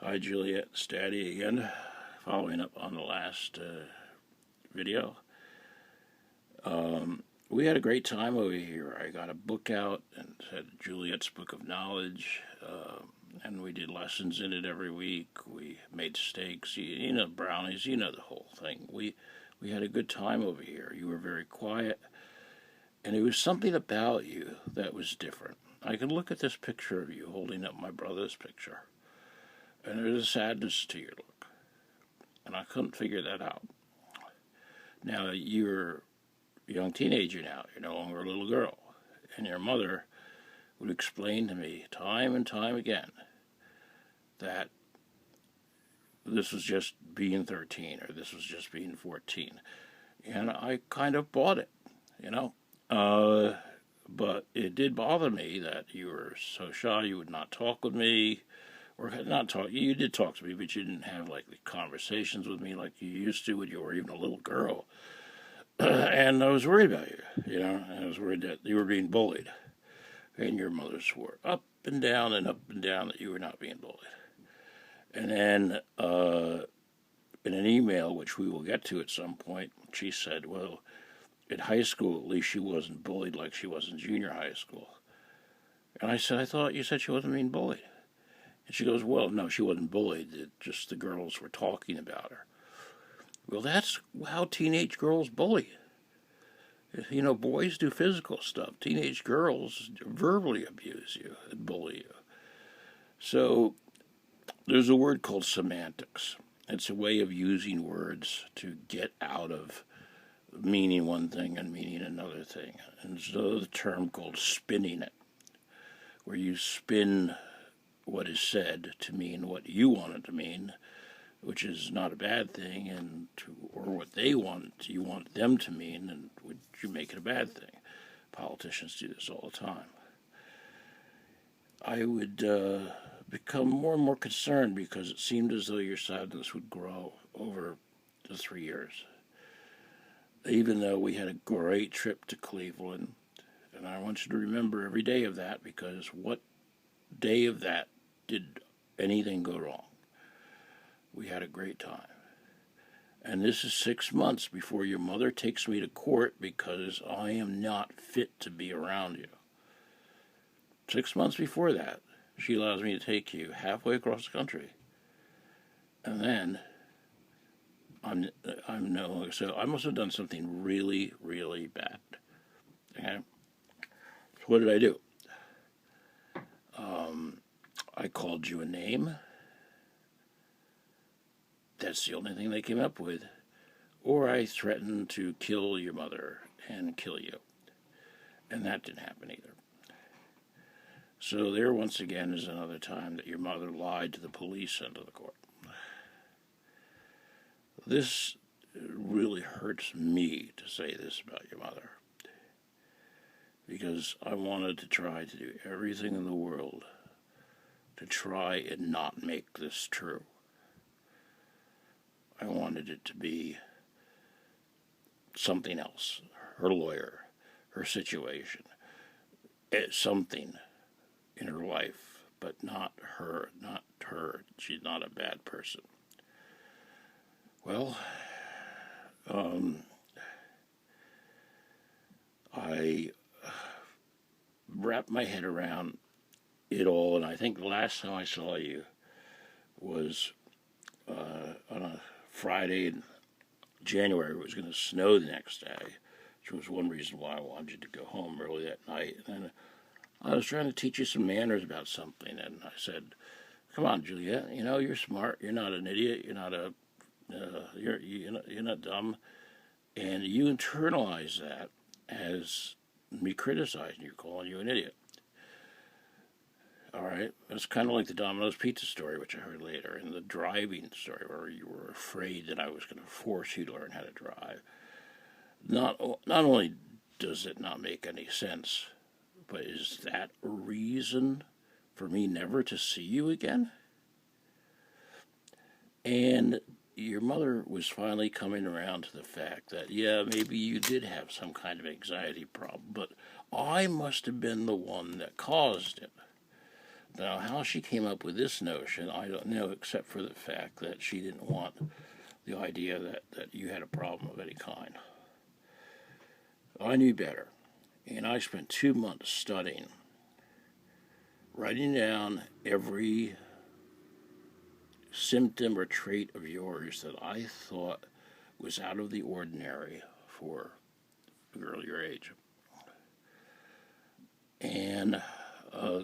Hi Juliette, it's Daddy again, following up on the last video. We had a great time over here. I got a book out and said Juliette's Book of Knowledge, and we did lessons in it every week. We made steaks, you know, brownies, you know the whole thing. We had a good time over here. You were very quiet, and it was something about you that was different. I could look at this picture of you holding up my brother's picture, and there's a sadness to your look, and I couldn't figure that out. Now, you're a young teenager now. You're no longer a little girl, and your mother would explain to me time and time again that this was just being 13 or this was just being 14, and I kind of bought it, you know. But it did bother me that you were so shy. You would not talk with me. Or not talk. You did talk to me, but you didn't have like the conversations with me like you used to when you were even a little girl. And I was worried about you, you know. I was worried that you were being bullied, and your mother swore up and down that you were not being bullied. And then in an email, which we will get to at some point, she said, "Well, in high school at least she wasn't bullied like she was in junior high school." And I said, "I thought you said she wasn't being bullied." And she goes, "Well, no, she wasn't bullied. Just the girls were talking about her." Well, that's how teenage girls bully. You know, boys do physical stuff. Teenage girls verbally abuse you and bully you. So there's a word called semantics. It's a way of using words to get out of meaning one thing and meaning another thing. And there's another term called spinning it, where you spin what is said to mean what you want it to mean, which is not a bad thing, or what they want, you want them to mean, and would you make it a bad thing? Politicians do this all the time. I would become more and more concerned because it seemed as though your sadness would grow over the 3 years. Even though we had a great trip to Cleveland, and I want you to remember every day of that, because what day of that did anything go wrong? We had a great time. And this is 6 months before your mother takes me to court because I am not fit to be around you. 6 months before that, she allows me to take you halfway across the country. And then I'm no longer, so I must have done something really, really bad. Okay? So what did I do? I called you a name. That's the only thing they came up with. Or I threatened to kill your mother and kill you. And that didn't happen either. So there once again is another time that your mother lied to the police and to the court. This really hurts me to say this about your mother, because I wanted to try to do everything in the world to try and not make this true. I wanted it to be something else. Her lawyer, her situation, something in her life, but not her, not her. She's not a bad person. Well, I wrapped my head around it all, and I think the last time I saw you was on a Friday in January. It was going to snow the next day, which was one reason why I wanted you to go home early that night. And then I was trying to teach you some manners about something, and I said, "Come on, Juliette, you know, you're smart. You're not an idiot. You're not you're not dumb." And you internalize that as me criticizing you, calling you an idiot. All right, it's kind of like the Domino's Pizza story, which I heard later, and the driving story, where you were afraid that I was going to force you to learn how to drive. Not only does it not make any sense, but is that a reason for me never to see you again? And your mother was finally coming around to the fact that, yeah, maybe you did have some kind of anxiety problem, but I must have been the one that caused it. Now, how she came up with this notion, I don't know, except for the fact that she didn't want the idea that you had a problem of any kind. I knew better, and I spent 2 months studying, writing down every symptom or trait of yours that I thought was out of the ordinary for a girl your age. And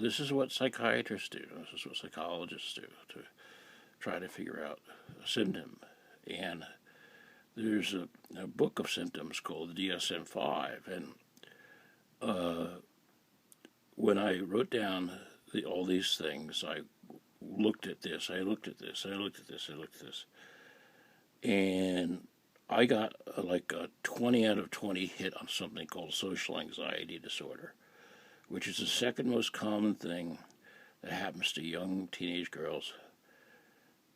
this is what psychiatrists do. This is what psychologists do to try to figure out a symptom. And there's a book of symptoms called the DSM-5. And when I wrote down all these things, I looked at this, I looked at this, I looked at this, I looked at this. And I got like a 20 out of 20 hit on something called social anxiety disorder, which is the second most common thing that happens to young teenage girls.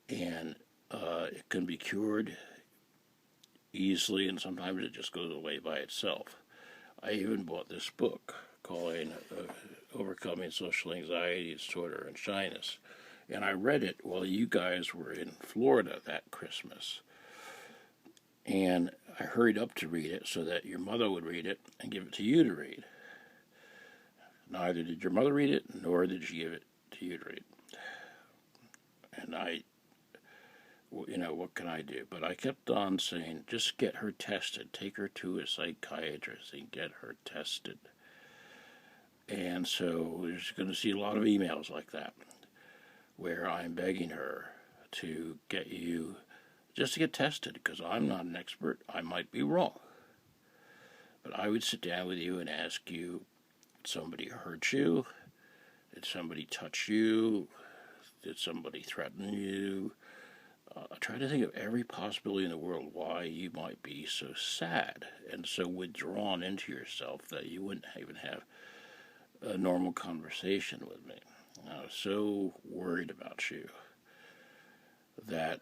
And it can be cured easily, and sometimes it just goes away by itself. I even bought this book called Overcoming Social Anxiety Disorder and Shyness. And I read it while you guys were in Florida that Christmas. And I hurried up to read it so that your mother would read it and give it to you to read. Neither did your mother read it, nor did she give it to you to read. And what can I do? But I kept on saying, just get her tested. Take her to a psychiatrist and get her tested. And so there's going to see a lot of emails like that, where I'm begging her to get you just to get tested, because I'm not an expert. I might be wrong. But I would sit down with you and ask you, did somebody hurt you? Did somebody touch you? Did somebody threaten you? Try to think of every possibility in the world why you might be so sad and so withdrawn into yourself that you wouldn't even have a normal conversation with me. I was so worried about you that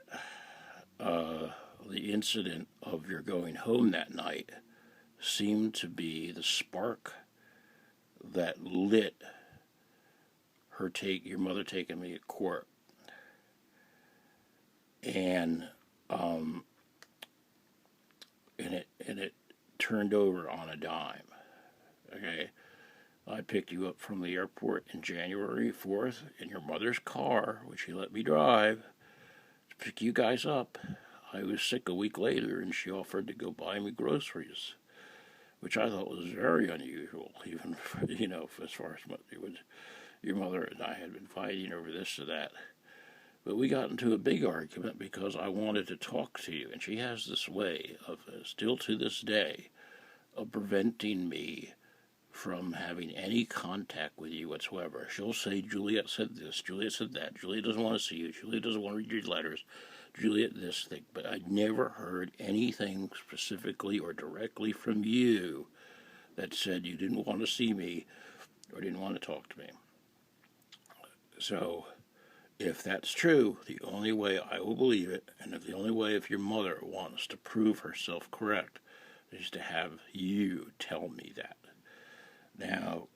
the incident of your going home that night seemed to be the spark that lit your mother taking me to court. And it turned over on a dime. Okay, I picked you up from the airport in January 4th in your mother's car, which she let me drive, to pick you guys up. I was sick a week later, and she offered to go buy me groceries, which I thought was very unusual, even for, as far as your mother and I had been fighting over this or that. But we got into a big argument because I wanted to talk to you, and she has this way of, still to this day, of preventing me from having any contact with you whatsoever. She'll say, Juliette said this, Juliette said that, Juliette doesn't want to see you, Juliette doesn't want to read your letters, Juliette this thing. But I never heard anything specifically or directly from you that said you didn't want to see me or didn't want to talk to me. So, if that's true, the only way I will believe it, and the only way if your mother wants to prove herself correct, is to have you tell me that. Now,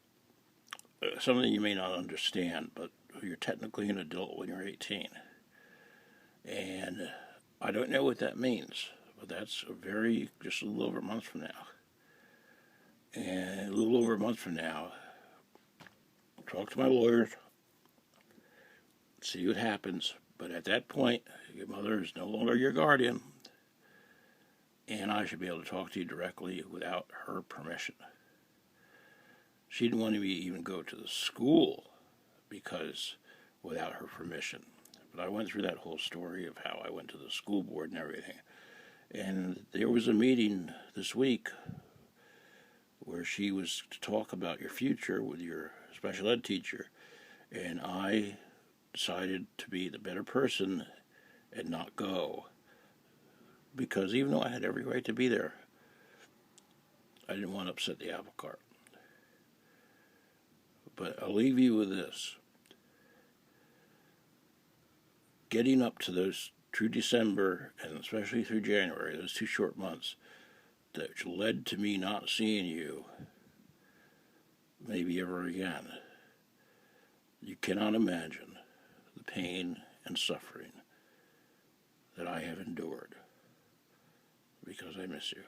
something you may not understand, but you're technically an adult when you're 18. And I don't know what that means, but that's just a little over a month from now. And a little over a month from now, I'll talk to my lawyers, see what happens. But at that point, your mother is no longer your guardian, and I should be able to talk to you directly without her permission. She didn't want me to even go to the school because without her permission. But I went through that whole story of how I went to the school board and everything. And there was a meeting this week where she was to talk about your future with your special ed teacher, and I decided to be the better person and not go, because even though I had every right to be there, I didn't want to upset the apple cart. But I'll leave you with this. Getting up to those through December, and especially through January, those 2 short months, that led to me not seeing you maybe ever again, You cannot imagine the pain and suffering that I have endured because I miss you.